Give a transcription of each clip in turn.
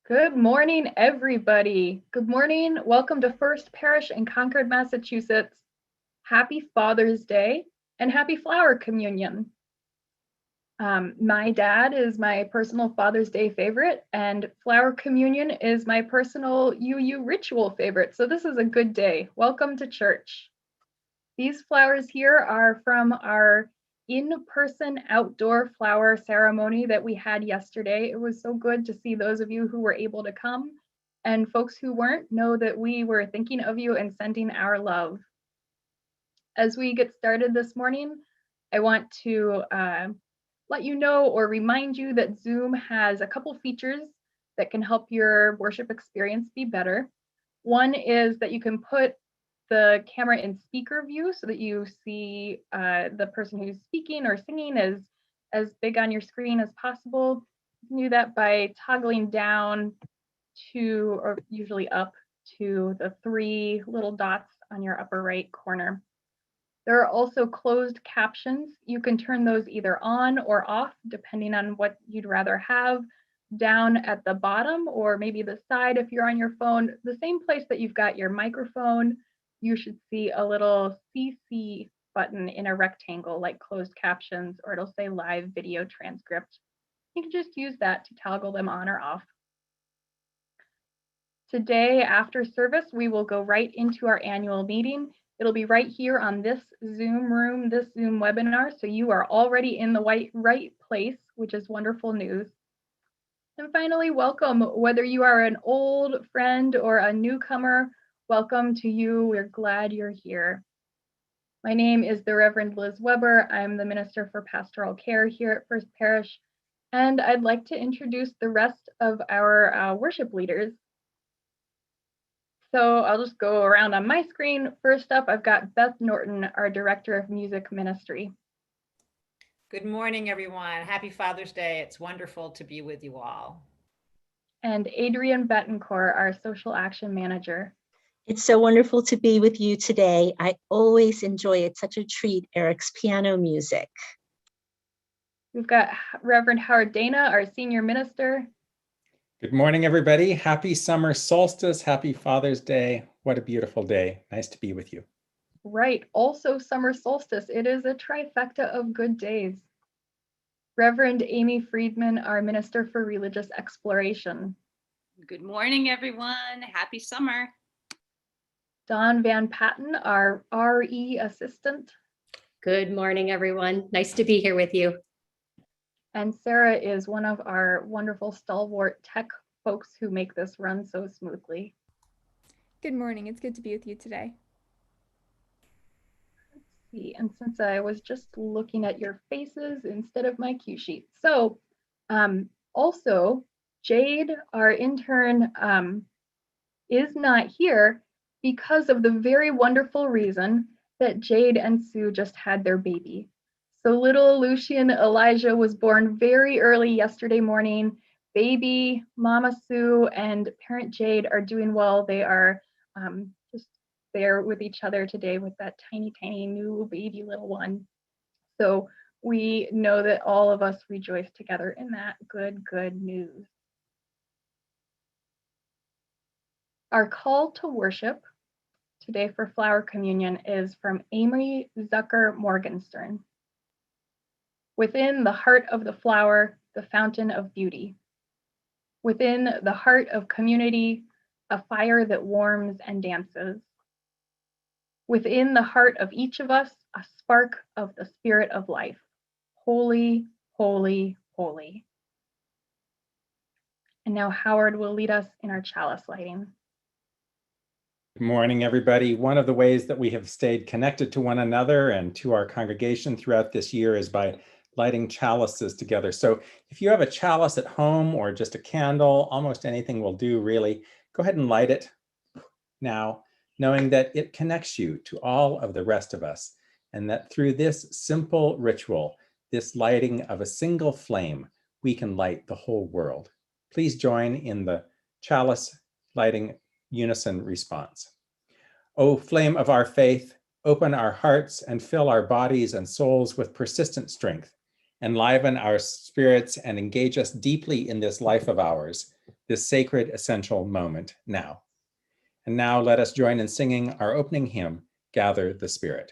Good morning, everybody. Good morning. Welcome to First Parish in Concord, Massachusetts. Happy Father's Day and happy Flower Communion. My dad is my personal Father's Day favorite, and Flower Communion is my personal UU ritual favorite. So this is a good day. Welcome to church. These flowers here are from our in-person outdoor flower ceremony that we had yesterday. It was so good to see those of you who were able to come, and folks who weren't know that we were thinking of you and sending our love. As we get started this morning, I want to let you know or remind you that Zoom has a couple features that can help your worship experience be better. One is that you can put the camera in speaker view so that you see the person who's speaking or singing as big on your screen as possible. You can do that by toggling down to, or usually up to, the three little dots on your upper right corner. There are also closed captions. You can turn those either on or off depending on what you'd rather have. Down at the bottom or maybe the side if you're on your phone, the same place that you've got your microphone, you should see a little CC button in a rectangle like closed captions, or it'll say live video transcript. You can just use that to toggle them on or off. Today after service, we will go right into our annual meeting. It'll be right here on this Zoom room, this Zoom webinar, so you are already in the right place, which is wonderful news. And finally, welcome. Whether you are an old friend or a newcomer, welcome to you. We're glad you're here. My name is the Reverend Liz Weber. I'm the Minister for Pastoral Care here at First Parish, and I'd like to introduce the rest of our worship leaders. So I'll just go around on my screen. First up, I've got Beth Norton, our Director of Music Ministry. Good morning, everyone. Happy Father's Day. It's wonderful to be with you all. And Adrienne Betancourt, our Social Action Manager. It's so wonderful to be with you today. I always enjoy it. Such a treat, Eric's piano music. We've got Reverend Howard Dana, our Senior Minister. Good morning, everybody. Happy summer solstice. Happy Father's Day. What a beautiful day. Nice to be with you. Right, also summer solstice. It is a trifecta of good days. Reverend Amy Friedman, our Minister for Religious Exploration. Good morning, everyone. Happy summer. Dawn Van Patten, our RE Assistant. Good morning, everyone. Nice to be here with you. And Sarah is one of our wonderful stalwart tech folks who make this run so smoothly. Good morning. It's good to be with you today. And since I was just looking at your faces instead of my cue sheet. So also Jade, our intern, is not here because of the very wonderful reason that Jade and Sue just had their baby. So little Lucian Elijah was born very early yesterday morning. Baby, Mama Sue, and parent Jade are doing well. They are just there with each other today with that tiny, tiny new baby little one. So we know that all of us rejoice together in that good news. Our call to worship today for Flower Communion is from Amy Zucker Morgenstern. Within the heart of the flower, the fountain of beauty. Within the heart of community, a fire that warms and dances. Within the heart of each of us, a spark of the spirit of life. Holy, holy, holy. And now Howard will lead us in our chalice lighting. Good morning, everybody. One of the ways that we have stayed connected to one another and to our congregation throughout this year is by lighting chalices together. So if you have a chalice at home or just a candle, almost anything will do, really. Go ahead and light it now, knowing that it connects you to all of the rest of us, and that through this simple ritual, this lighting of a single flame, we can light the whole world. Please join in the chalice lighting unison response. O flame of our faith, open our hearts and fill our bodies and souls with persistent strength. Enliven our spirits and engage us deeply in this life of ours. this sacred, essential moment now. And now let us join in singing our opening hymn, Gather the Spirit.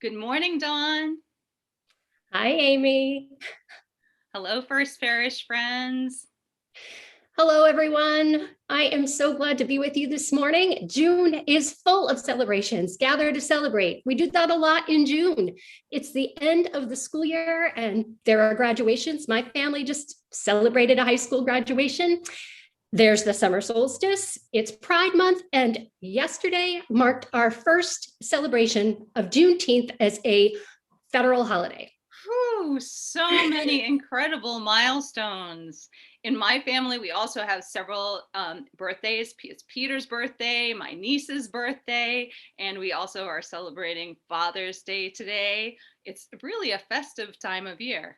Good morning, Dawn. Hi, Amy. Hello, First Parish friends. Hello, everyone. I am so glad to be with you this morning. June is full of celebrations. Gather to celebrate. We do that a lot in June. It's the end of the school year and there are graduations. My family just celebrated a high school graduation. There's the summer solstice, it's Pride Month, and yesterday marked our first celebration of Juneteenth as a federal holiday. Whew, so many incredible milestones. In my family, we also have several birthdays. It's Peter's birthday, my niece's birthday, and we also are celebrating Father's Day today. It's really a festive time of year.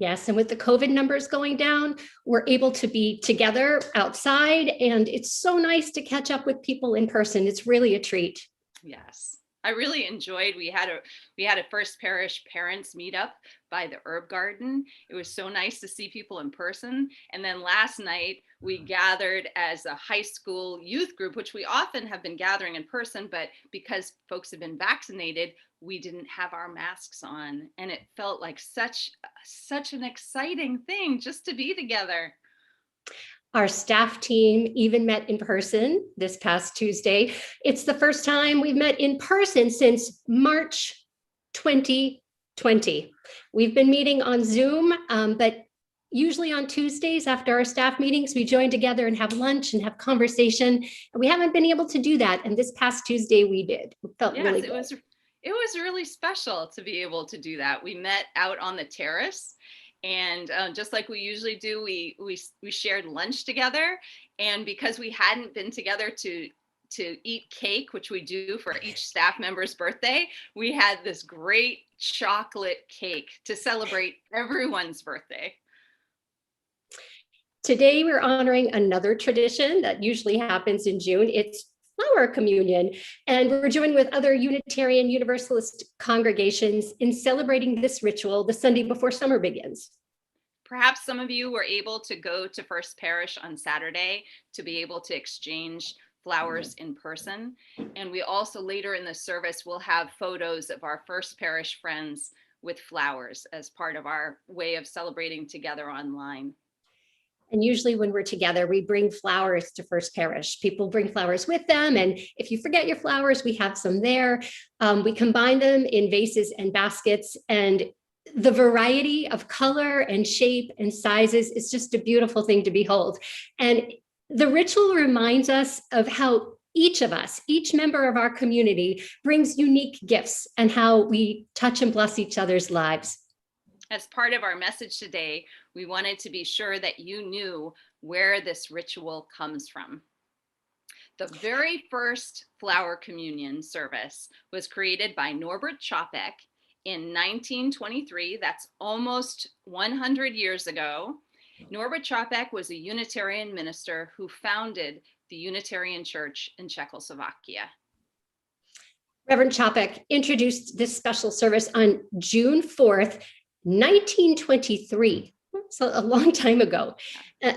Yes, and with the COVID numbers going down, we're able to be together outside, and it's so nice to catch up with people in person. It's really a treat. Yes, I really enjoyed. We had a First Parish parents meetup by the herb garden. It was so nice to see people in person. And then last night we gathered as a high school youth group, which we often have been gathering in person, but because folks have been vaccinated, we didn't have our masks on, and it felt like such an exciting thing just to be together. Our staff team even met in person this past Tuesday. It's the first time we've met in person since March 2020. We've been meeting on Zoom, but usually on Tuesdays after our staff meetings, we join together and have lunch and have conversation. And we haven't been able to do that. And this past Tuesday we did. It felt really good. It was really special to be able to do that. We met out on the terrace, and just like we usually do, we shared lunch together. And because we hadn't been together to eat cake, which we do for each staff member's birthday, we had this great chocolate cake to celebrate everyone's birthday. Today, we're honoring another tradition that usually happens in June. It's flower communion. And we're joined with other Unitarian Universalist congregations in celebrating this ritual the Sunday before summer begins. Perhaps some of you were able to go to First Parish on Saturday to be able to exchange flowers in person. And we also later in the service will have photos of our First Parish friends with flowers as part of our way of celebrating together online. And usually when we're together, we bring flowers to First Parish. People bring flowers with them. And if you forget your flowers, we have some there. We combine them in vases and baskets. And the variety of color and shape and sizes is just a beautiful thing to behold. And the ritual reminds us of how each of us, each member of our community, brings unique gifts and how we touch and bless each other's lives. As part of our message today, we wanted to be sure that you knew where this ritual comes from. The very first flower communion service was created by Norbert Chopek in 1923. That's almost 100 years ago. Norbert Chopek was a Unitarian minister who founded the Unitarian Church in Czechoslovakia. Reverend Chopek introduced this special service on June 4th, 1923. So a long time ago.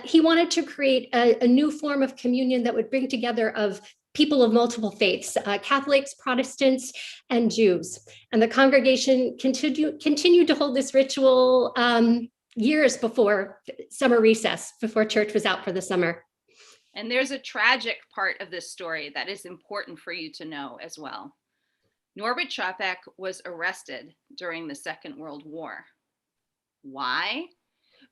He wanted to create a new form of communion that would bring together of people of multiple faiths, Catholics, Protestants, and Jews. And the congregation continued to hold this ritual years before summer recess, before church was out for the summer. And there's a tragic part of this story that is important for you to know as well. Norbert Chopek was arrested during the Second World War. Why?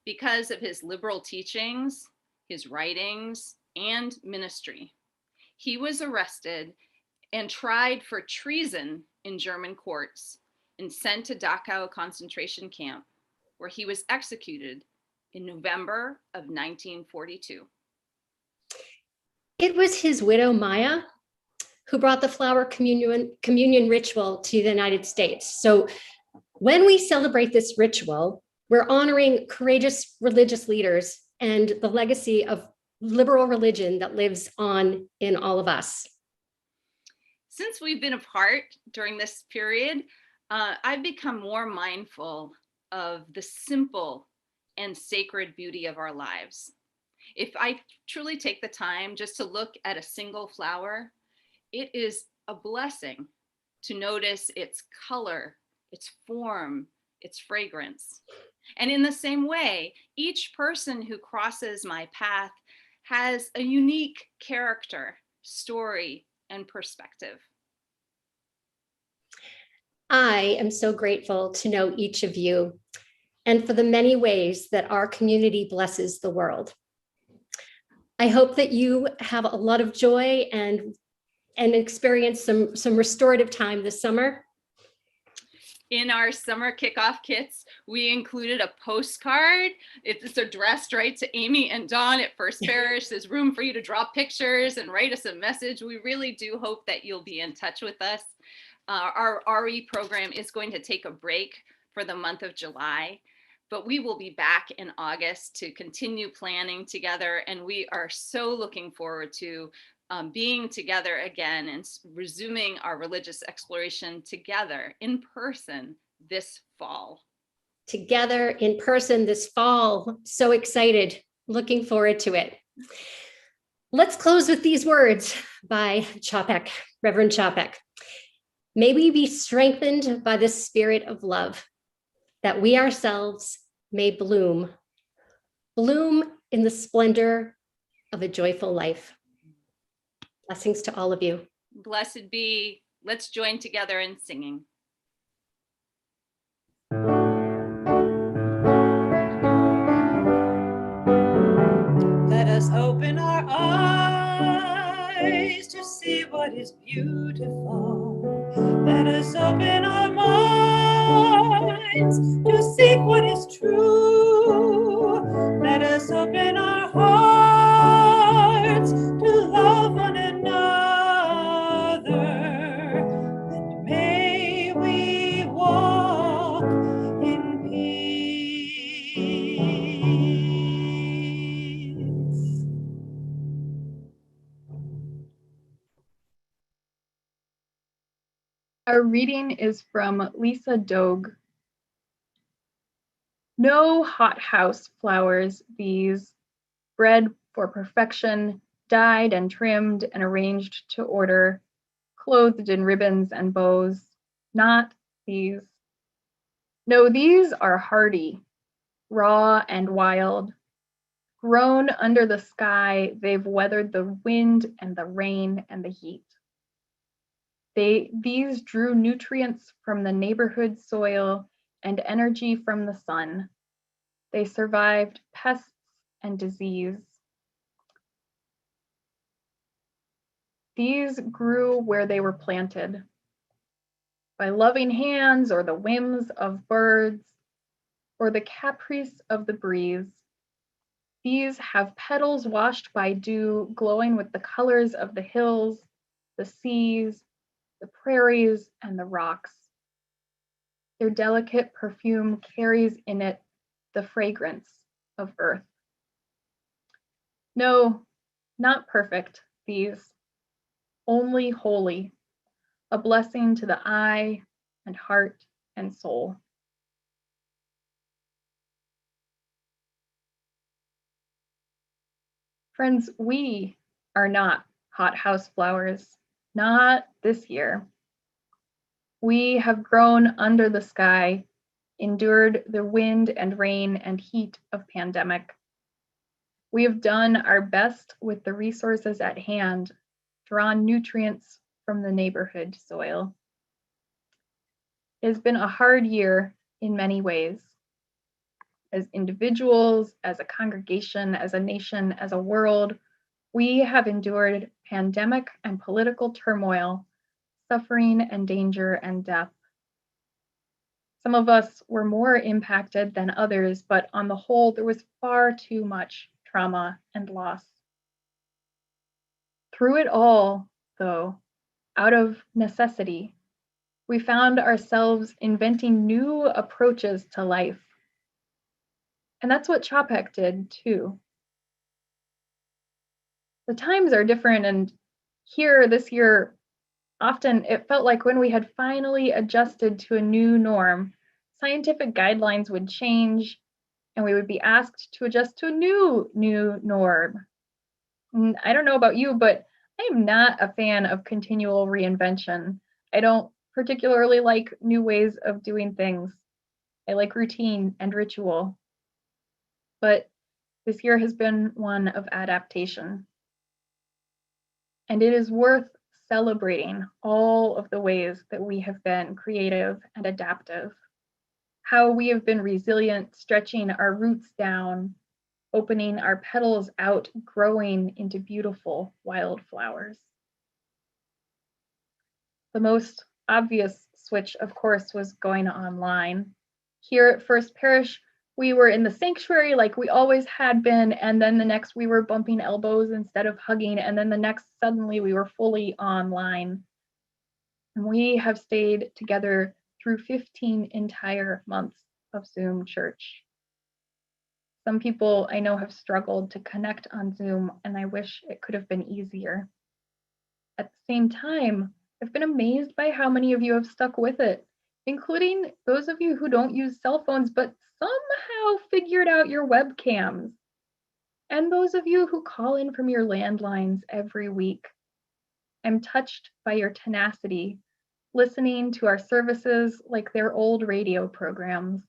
Because of his liberal teachings, his writings, and ministry. He was arrested and tried for treason in German courts and sent to Dachau concentration camp, where he was executed in November of 1942. It was his widow, Maya, who brought the flower communion ritual to the United States. So when we celebrate this ritual, we're honoring courageous religious leaders and the legacy of liberal religion that lives on in all of us. Since we've been apart during this period, I've become more mindful of the simple and sacred beauty of our lives. If I truly take the time just to look at a single flower, it is a blessing to notice its color, its form, its fragrance. And in the same way, each person who crosses my path has a unique character, story, and perspective. I am so grateful to know each of you and for the many ways that our community blesses the world. I hope that you have a lot of joy and experience some restorative time this summer. In our summer kickoff kits, we included a postcard. It's addressed right to Amy and Dawn at First Parish. There's room for you to draw pictures and write us a message. We really do hope that you'll be in touch with us. Our RE program is going to take a break for the month of July, but we will be back in August to continue planning together. And we are so looking forward to being together again and resuming our religious exploration together in person this fall. Together in person this fall. So excited, looking forward to it. Let's close with these words by Chopek, Reverend Chopek. May we be strengthened by the spirit of love, that we ourselves may bloom in the splendor of a joyful life. Blessings to all of you. Blessed be. Let's join together in singing. Let us open our eyes to see what is beautiful. Let us open our minds to seek what is true. Let us open our hearts Our reading is from Lisa Dogue. No hothouse flowers these, bred for perfection, dyed and trimmed and arranged to order, clothed in ribbons and bows, not these. No, these are hardy, raw and wild. Grown under the sky, they've weathered the wind and the rain and the heat. These drew nutrients from the neighborhood soil and energy from the sun. They survived pests and disease. These grew where they were planted, by loving hands or the whims of birds or the caprice of the breeze. These have petals washed by dew, glowing with the colors of the hills, the seas, the prairies, and the rocks. Their delicate perfume carries in it the fragrance of earth. No, not perfect, these, only holy, a blessing to the eye and heart and soul. Friends, we are not hothouse flowers, not this year. We have grown under the sky, endured the wind and rain and heat of pandemic. We have done our best with the resources at hand, drawn nutrients from the neighborhood soil. It has been a hard year in many ways. As individuals, as a congregation, as a nation, as a world, we have endured pandemic and political turmoil, suffering and danger and death. Some of us were more impacted than others, but on the whole, there was far too much trauma and loss. Through it all, though, out of necessity, we found ourselves inventing new approaches to life. And that's what Chopek did too. The times are different, and here this year, often it felt like when we had finally adjusted to a new norm, scientific guidelines would change and we would be asked to adjust to a new norm. And I don't know about you, but I am not a fan of continual reinvention. I don't particularly like new ways of doing things. I like routine and ritual. But this year has been one of adaptation. And it is worth celebrating all of the ways that we have been creative and adaptive, how we have been resilient, stretching our roots down, opening our petals out, growing into beautiful wildflowers. The most obvious switch, of course, was going online. Here at First Parish, we were in the sanctuary like we always had been, and then the next we were bumping elbows instead of hugging, and then the next suddenly we were fully online. And we have stayed together through 15 entire months of Zoom church. Some people I know have struggled to connect on Zoom, and I wish it could have been easier. At the same time, I've been amazed by how many of you have stuck with it, including those of you who don't use cell phones but somehow figured out your webcams, and those of you who call in from your landlines every week. I'm touched by your tenacity, listening to our services like they're old radio programs.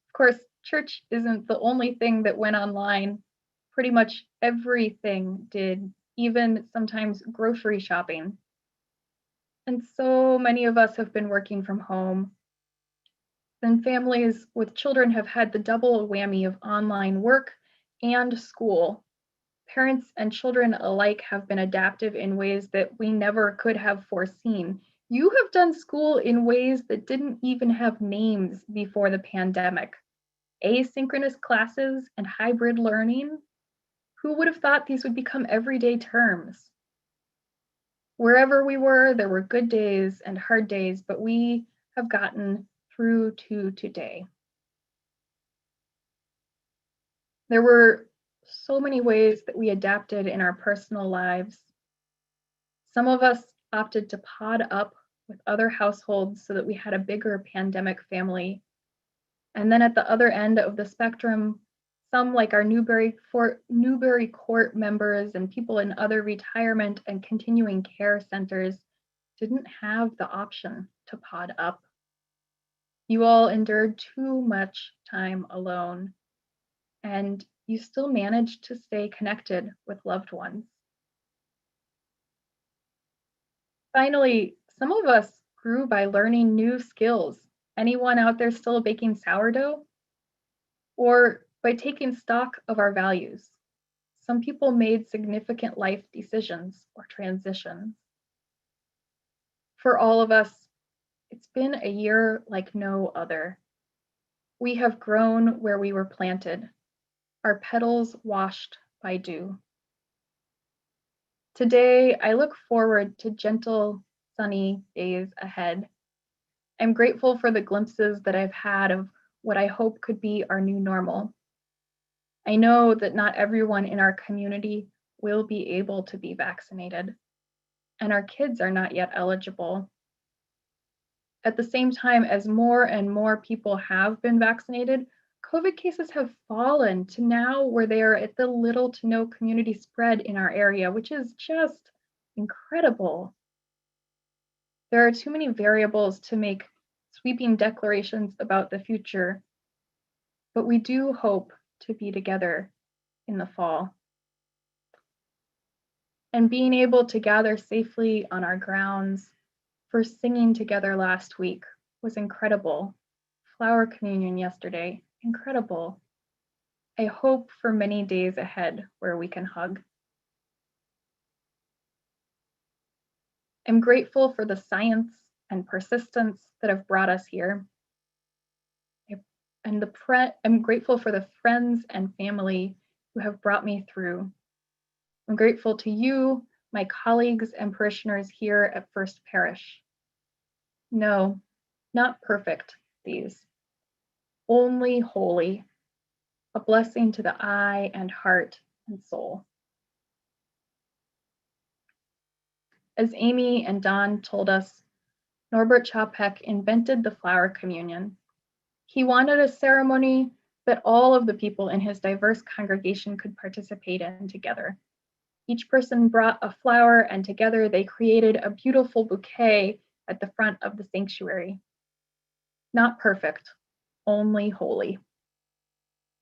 Of course, church isn't the only thing that went online. Pretty much everything did, even sometimes grocery shopping. And so many of us have been working from home. And families with children have had the double whammy of online work and school. Parents and children alike have been adaptive in ways that we never could have foreseen. You have done school in ways that didn't even have names before the pandemic. Asynchronous classes and hybrid learning. Who would have thought these would become everyday terms? Wherever we were, there were good days and hard days, but we have gotten through to today. There were so many ways that we adapted in our personal lives. Some of us opted to pod up with other households so that we had a bigger pandemic family. And then at the other end of the spectrum, some like our Newbury Court members and people in other retirement and continuing care centers didn't have the option to pod up. You all endured too much time alone, and you still managed to stay connected with loved ones. Finally, some of us grew by learning new skills. Anyone out there still baking sourdough? Or by taking stock of our values. Some people made significant life decisions or transitions. For all of us, it's been a year like no other. We have grown where we were planted, our petals washed by dew. Today, I look forward to gentle, sunny days ahead. I'm grateful for the glimpses that I've had of what I hope could be our new normal. I know that not everyone in our community will be able to be vaccinated, and our kids are not yet eligible. At the same time, as more and more people have been vaccinated, COVID cases have fallen to now where they are at the little to no community spread in our area, which is just incredible. There are too many variables to make sweeping declarations about the future, but we do hope to be together in the fall. And being able to gather safely on our grounds for singing together last week was incredible. Flower communion yesterday, incredible. I hope for many days ahead where we can hug. I'm grateful for the science and persistence that have brought us here. I'm grateful for the friends and family who have brought me through. I'm grateful to you, my colleagues and parishioners here at First Parish. No, not perfect, these. Only holy, a blessing to the eye and heart and soul. As Amy and Don told us, Norbert Chapek invented the flower communion. He wanted a ceremony that all of the people in his diverse congregation could participate in together. Each person brought a flower, and together they created a beautiful bouquet at the front of the sanctuary. Not perfect, only holy.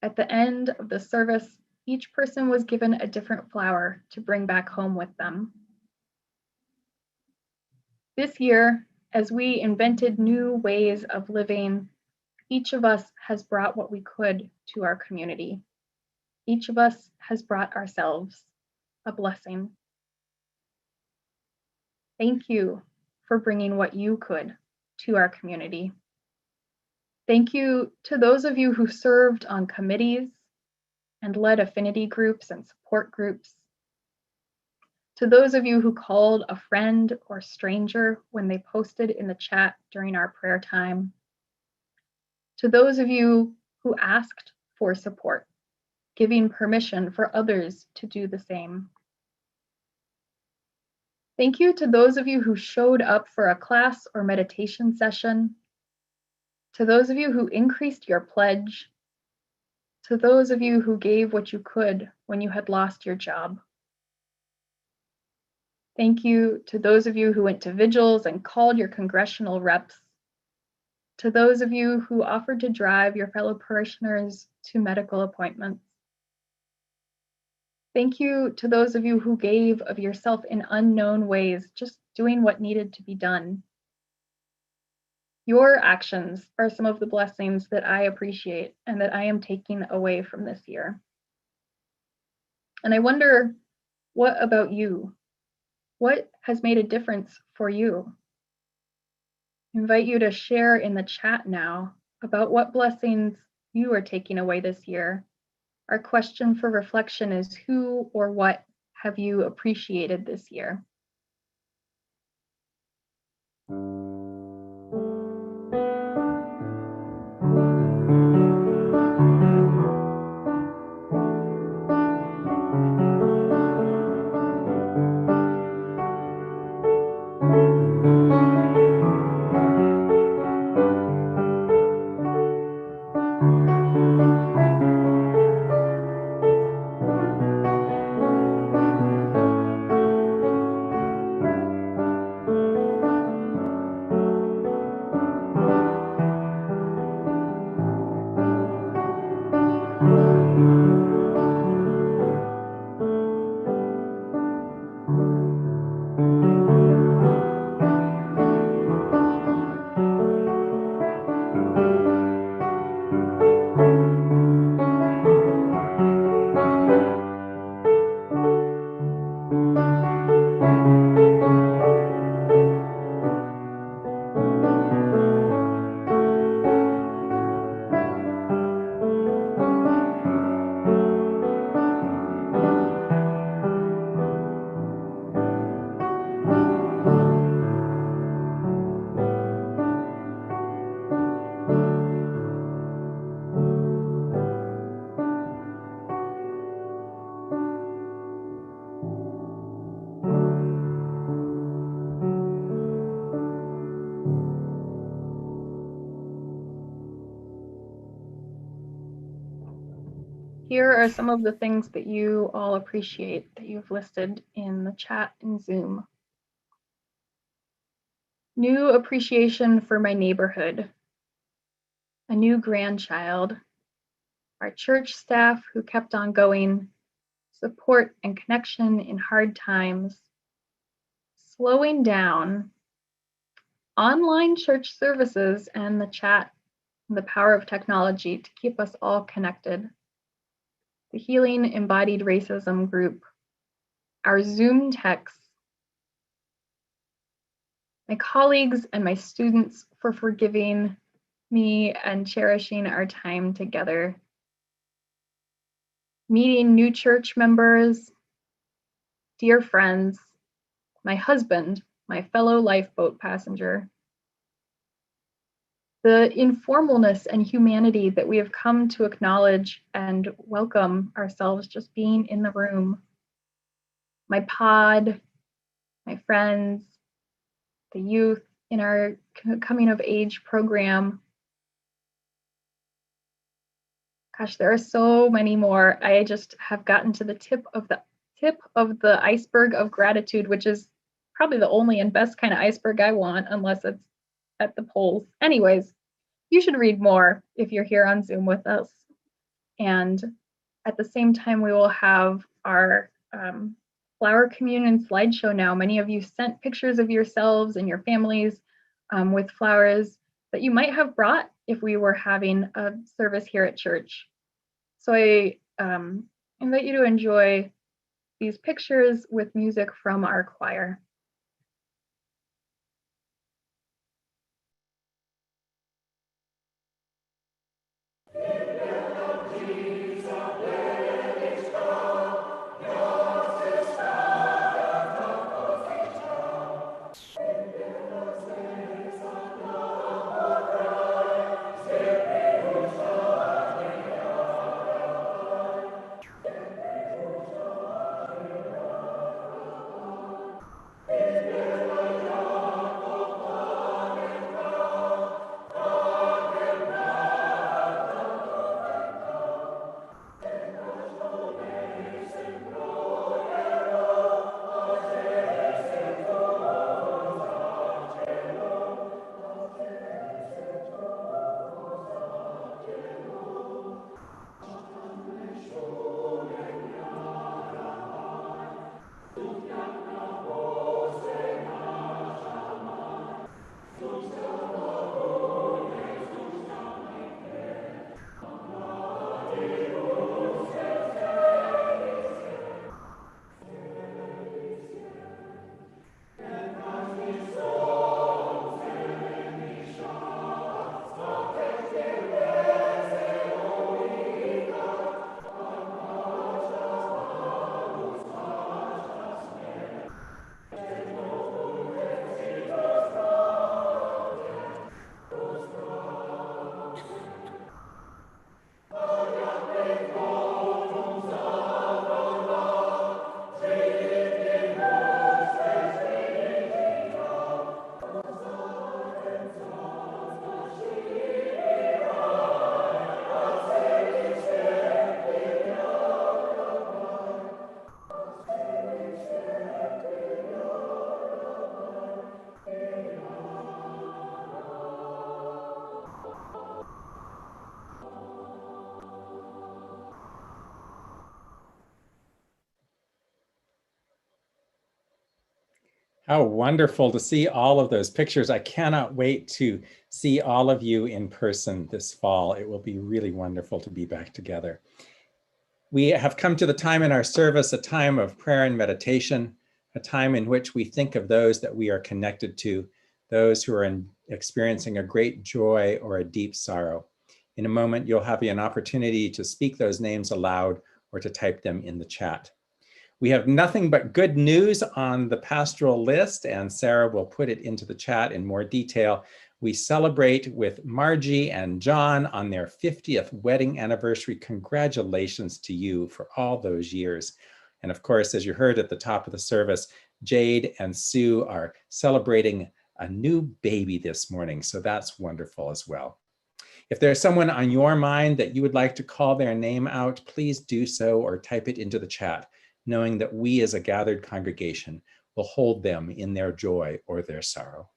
At the end of the service, each person was given a different flower to bring back home with them. This year, as we invented new ways of living, each of us has brought what we could to our community. Each of us has brought ourselves a blessing. Thank you for bringing what you could to our community. Thank you to those of you who served on committees and led affinity groups and support groups. To those of you who called a friend or stranger when they posted in the chat during our prayer time. To those of you who asked for support, giving permission for others to do the same. Thank you to those of you who showed up for a class or meditation session. To those of you who increased your pledge. To those of you who gave what you could when you had lost your job. Thank you to those of you who went to vigils and called your congressional reps. To those of you who offered to drive your fellow parishioners to medical appointments. Thank you to those of you who gave of yourself in unknown ways, just doing what needed to be done. Your actions are some of the blessings that I appreciate and that I am taking away from this year. And I wonder, what about you? What has made a difference for you? I invite you to share in the chat now about what blessings you are taking away this year. Our question for reflection is, who or what have you appreciated this year? here are some of the things that you all appreciate that you've listed in the chat in Zoom. New appreciation for my neighborhood, a new grandchild, our church staff who kept on going, support and connection in hard times, slowing down, online church services and the chat, and the power of technology to keep us all connected, the Healing Embodied Racism group, our Zoom texts, my colleagues and my students for forgiving me and cherishing our time together, meeting new church members, dear friends, my husband, my fellow lifeboat passenger, the informalness and humanity that we have come to acknowledge and welcome ourselves just being in the room, my pod, my friends, the youth in our coming of age program. Gosh, there are so many more. I just have gotten to the tip of the iceberg of gratitude, which is probably the only and best kind of iceberg I want, unless it's at the polls. Anyways, you should read more if you're here on Zoom with us. And at the same time, we will have our Flower Communion slideshow now. Many of you sent pictures of yourselves and your families with flowers that you might have brought if we were having a service here at church. So I invite you to enjoy these pictures with music from our choir. How wonderful to see all of those pictures. I cannot wait to see all of you in person this fall. It will be really wonderful to be back together. We have come to the time in our service, a time of prayer and meditation, a time in which we think of those that we are connected to, those who are experiencing a great joy or a deep sorrow. In a moment, you'll have an opportunity to speak those names aloud or to type them in the chat. We have nothing but good news on the pastoral list, and Sarah will put it into the chat in more detail. We celebrate with Margie and John on their 50th wedding anniversary. Congratulations to you for all those years. And of course, as you heard at the top of the service, Jade and Sue are celebrating a new baby this morning, so that's wonderful as well. If there's someone on your mind that you would like to call their name out, please do so or type it into the chat, knowing that we as a gathered congregation will hold them in their joy or their sorrow.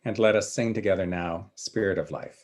And let us sing together now, Spirit of Life.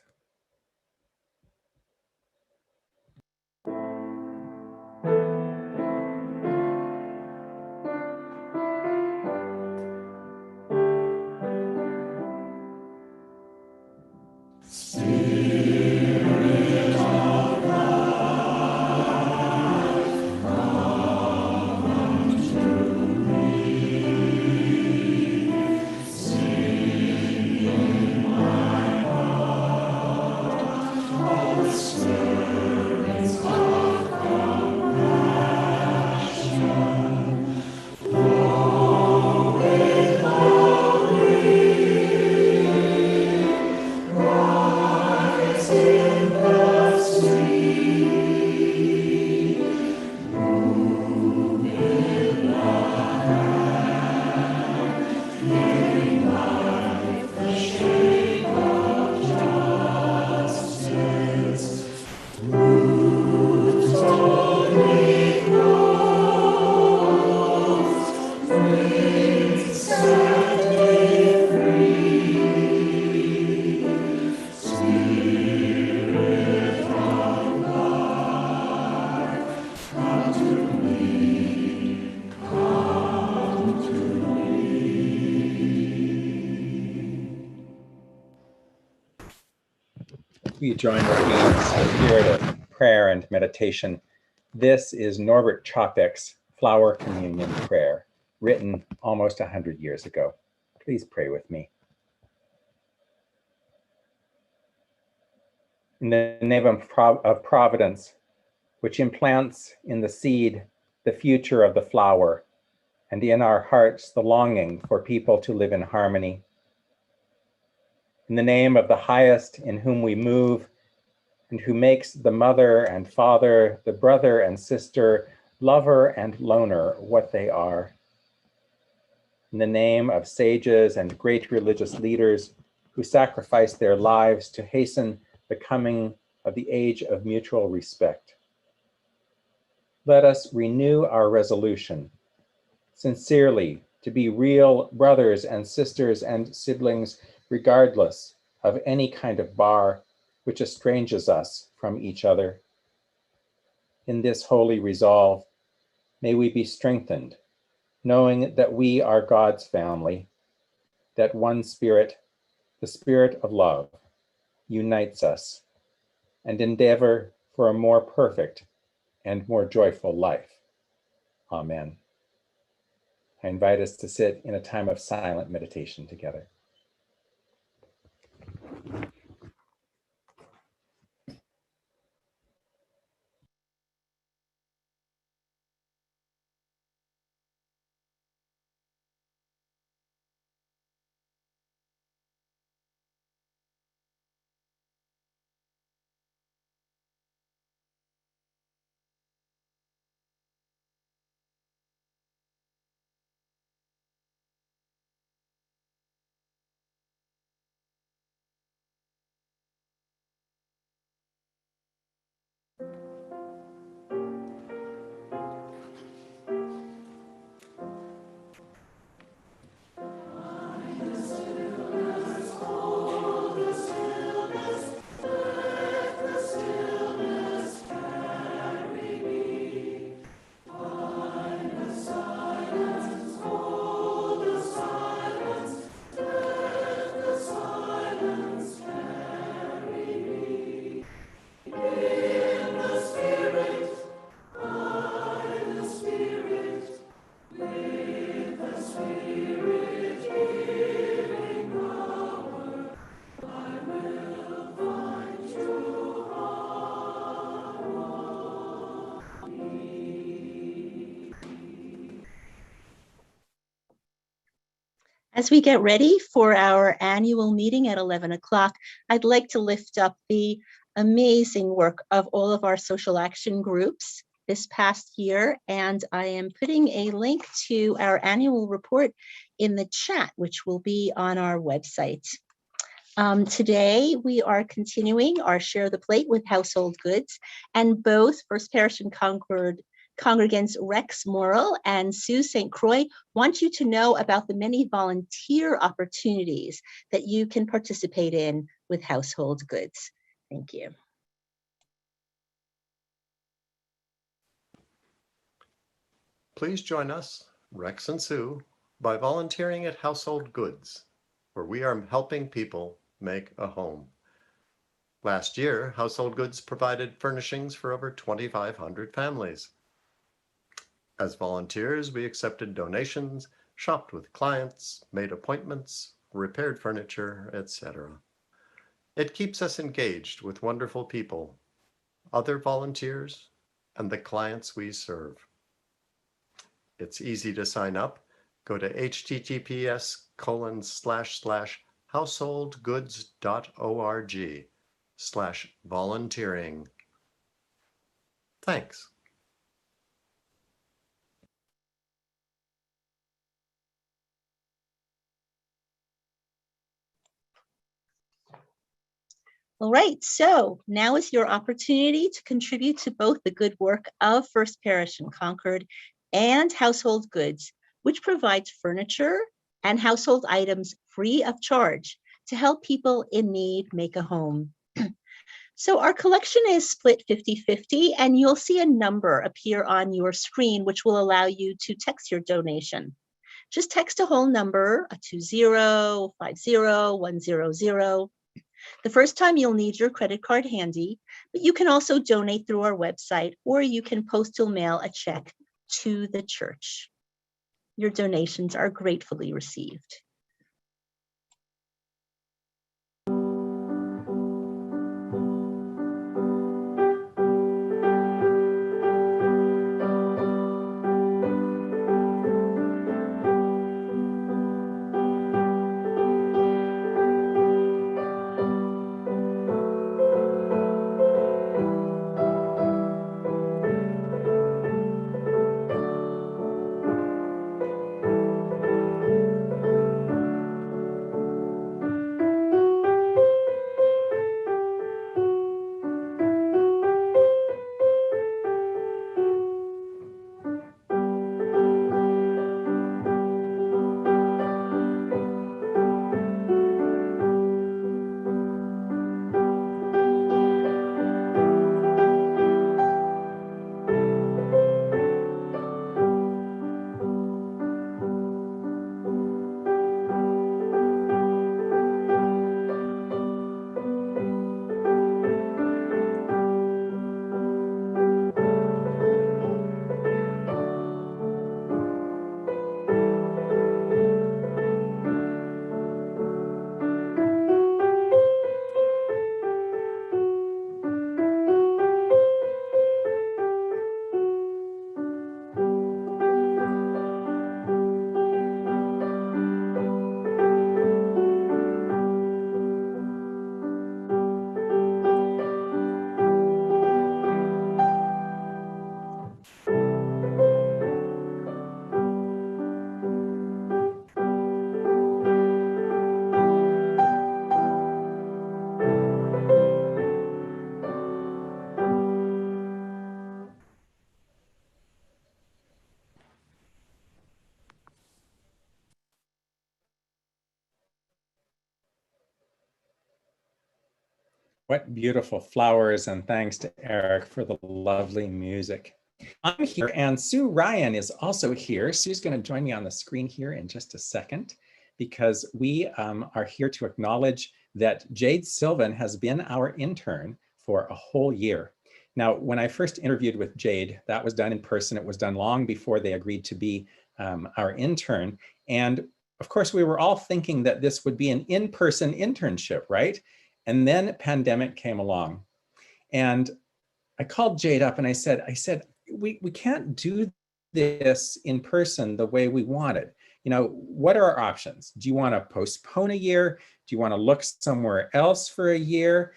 We join with me in the spirit of prayer and meditation. This is Norbert Chopek's Flower Communion Prayer, written almost 100 years ago. Please pray with me. In the name of Providence, which implants in the seed the future of the flower, and in our hearts the longing for people to live in harmony. In the name of the highest in whom we move, and who makes the mother and father, the brother and sister, lover and loner what they are. In the name of sages and great religious leaders who sacrifice their lives to hasten the coming of the age of mutual respect. Let us renew our resolution, sincerely, to be real brothers and sisters and siblings, regardless of any kind of bar which estranges us from each other. In this holy resolve, may we be strengthened, knowing that we are God's family, that one Spirit, the Spirit of love, unites us, and endeavor for a more perfect and more joyful life. Amen. I invite us to sit in a time of silent meditation together. As we get ready for our annual meeting at 11 o'clock, I'd like to lift up the amazing work of all of our social action groups this past year, and I am putting a link to our annual report in the chat, which will be on our website. Today, we are continuing our Share the Plate with household goods, and both First Parish and Concord congregants Rex Morrill and Sue St. Croix want you to know about the many volunteer opportunities that you can participate in with household goods. Thank you. Please join us, Rex and Sue, by volunteering at Household Goods, where we are helping people make a home. Last year, Household Goods provided furnishings for over 2,500 families. As volunteers, we accepted donations, shopped with clients, made appointments, repaired furniture, etc. It keeps us engaged with wonderful people, other volunteers, and the clients we serve. It's easy to sign up. Go to https://householdgoods.org/volunteering. Thanks. All right, so now is your opportunity to contribute to both the good work of First Parish in Concord and Household Goods, which provides furniture and household items free of charge to help people in need make a home. So our collection is split 50-50, and you'll see a number appear on your screen, which will allow you to text your donation. Just text a whole number, a 2050-100. The first time you'll need your credit card handy, but you can also donate through our website, or you can postal mail a check to the church. Your donations are gratefully received. What beautiful flowers, and thanks to Eric for the lovely music. I'm here, and Sue Ryan is also here. Sue's going to join me on the screen here in just a second, because we are here to acknowledge that Jade Sylvan has been our intern for a whole year. Now, when I first interviewed with Jade, that was done in person. It was done long before they agreed to be our intern. And of course, we were all thinking that this would be an in-person internship, right? And then pandemic came along, and I called Jade up and I said, we can't do this in person the way we wanted. You know, what are our options? Do you want to postpone a year? Do you want to look somewhere else for a year?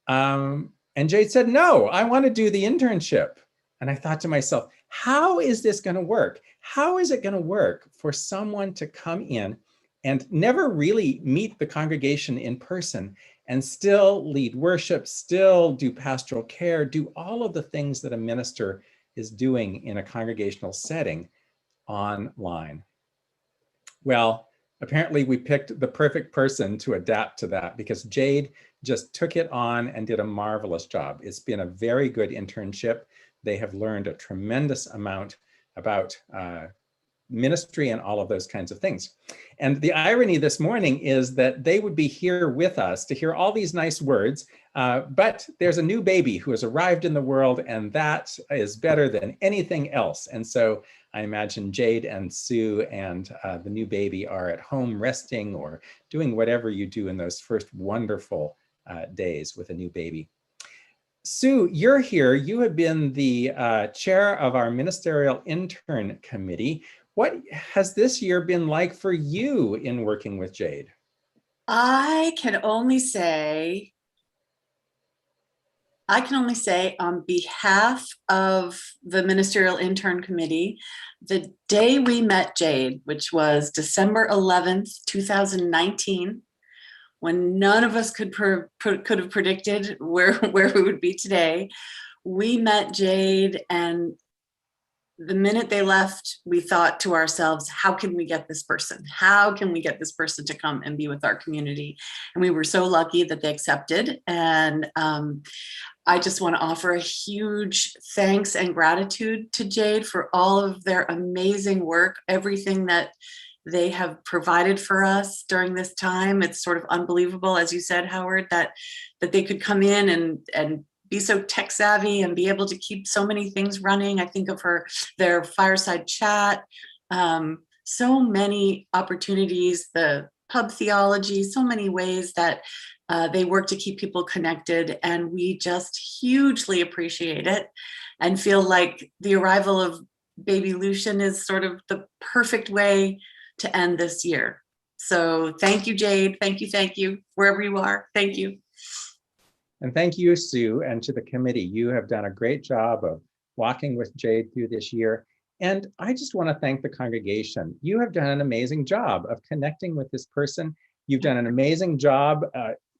And Jade said, no, I want to do the internship. And I thought to myself, how is this going to work? How is it going to work for someone to come in and never really meet the congregation in person and still lead worship, still do pastoral care, do all of the things that a minister is doing in a congregational setting online? Well, apparently we picked the perfect person to adapt to that, because Jade just took it on and did a marvelous job. It's been a very good internship. They have learned a tremendous amount about ministry and all of those kinds of things. And the irony this morning is that they would be here with us to hear all these nice words, but there's a new baby who has arrived in the world, and that is better than anything else. And so I imagine Jade and Sue and the new baby are at home resting or doing whatever you do in those first wonderful days with a new baby. Sue, you're here. You have been the chair of our ministerial intern committee. What has this year been like for you in working with Jade? I can only say on behalf of the ministerial intern committee, the day we met Jade, which was December 11th, 2019, when none of us could have predicted where we would be today, we met Jade, and the minute they left, we thought to ourselves, how can we get this person? How can we get this person to come and be with our community? And we were so lucky that they accepted. And I just want to offer a huge thanks and gratitude to Jade for all of their amazing work, everything that they have provided for us during this time. It's sort of unbelievable, as you said, Howard, that they could come in and be so tech savvy and be able to keep so many things running. I think of their fireside chat, so many opportunities, the pub theology, so many ways that they work to keep people connected. And we just hugely appreciate it and feel like the arrival of baby Lucian is sort of the perfect way to end this year. So thank you, Jade. Thank you, wherever you are. Thank you. And thank you, Sue, and to the committee. You have done a great job of walking with Jade through this year. And I just want to thank the congregation. You have done an amazing job of connecting with this person. You've done an amazing job.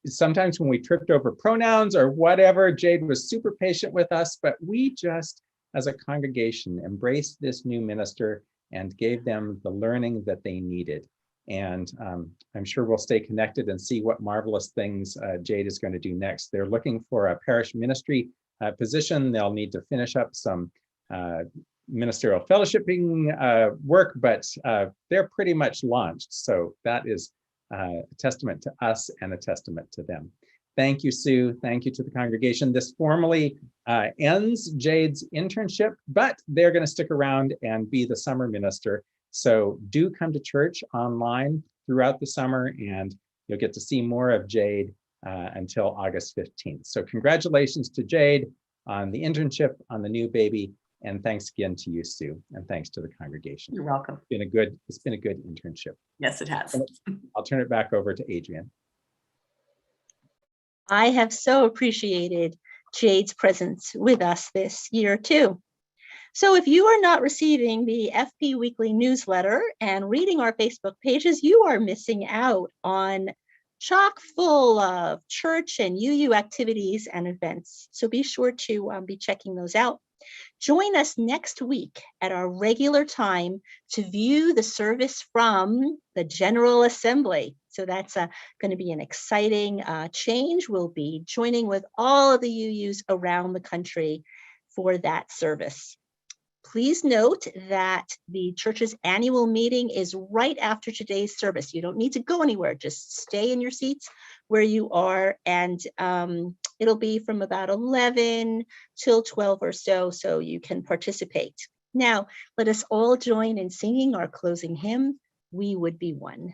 Sometimes when we tripped over pronouns or whatever, Jade was super patient with us, but we just, as a congregation, embraced this new minister and gave them the learning that they needed. And I'm sure we'll stay connected and see what marvelous things Jade is going to do next. They're looking for a parish ministry position. They'll need to finish up some ministerial fellowshipping work, but they're pretty much launched. So that is a testament to us and a testament to them. Thank you, Sue. Thank you to the congregation. This formally ends Jade's internship, but they're going to stick around and be the summer minister. So do come to church online throughout the summer, and you'll get to see more of Jade until August 15th. So congratulations to Jade on the internship, on the new baby, and thanks again to you, Sue, and thanks to the congregation. You're welcome. It's been a good internship. Yes, it has. I'll turn it back over to Adrienne. I have so appreciated Jade's presence with us this year too. So if you are not receiving the FP Weekly newsletter and reading our Facebook pages, you are missing out on chock full of church and UU activities and events. So be sure to be checking those out. Join us next week at our regular time to view the service from the General Assembly. So that's going to be an exciting change. We'll be joining with all of the UUs around the country for that service. Please note that the church's annual meeting is right after today's service. You don't need to go anywhere. Just stay in your seats where you are, and it'll be from about 11 till 12 or so you can participate. Now, let us all join in singing our closing hymn, We Would Be One.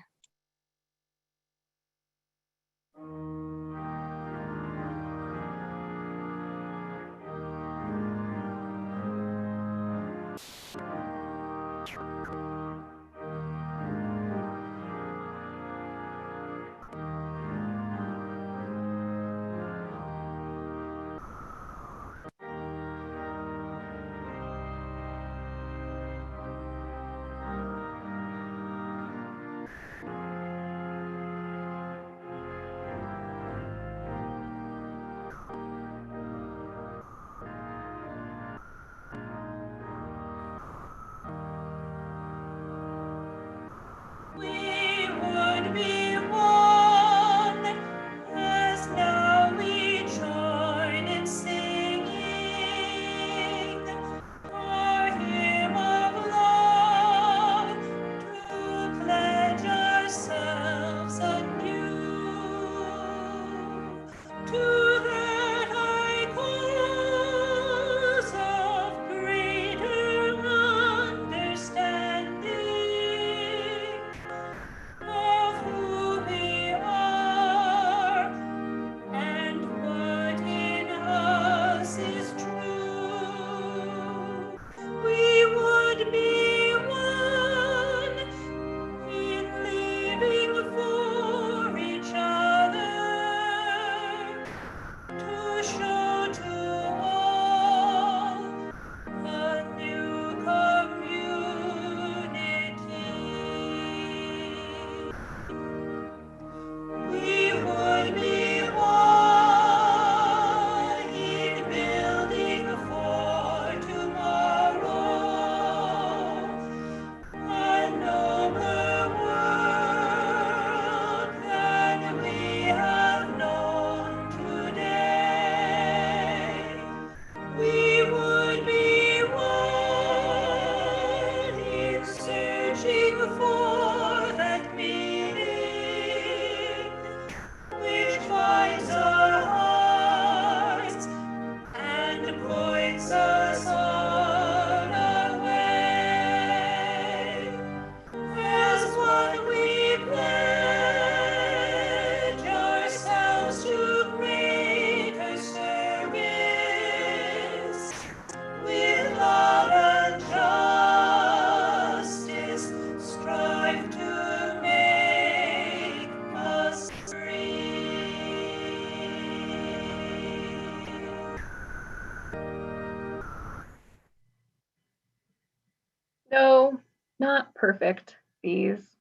perfect, these.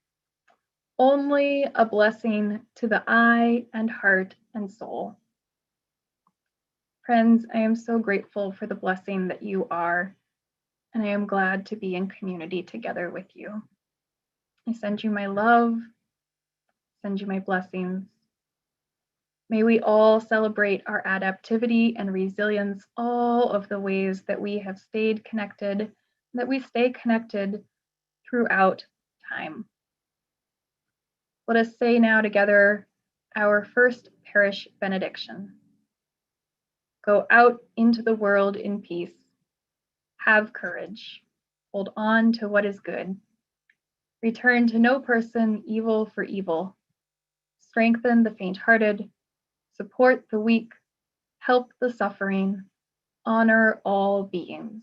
Only a blessing to the eye and heart and soul. Friends, I am so grateful for the blessing that you are, and I am glad to be in community together with you. I send you my love, send you my blessings. May we all celebrate our adaptivity and resilience, all of the ways that we have stayed connected, that we stay connected throughout time. Let us say now together our first parish benediction. Go out into the world in peace. Have courage. Hold on to what is good. Return to no person evil for evil. Strengthen the faint-hearted. Support the weak. Help the suffering. Honor all beings.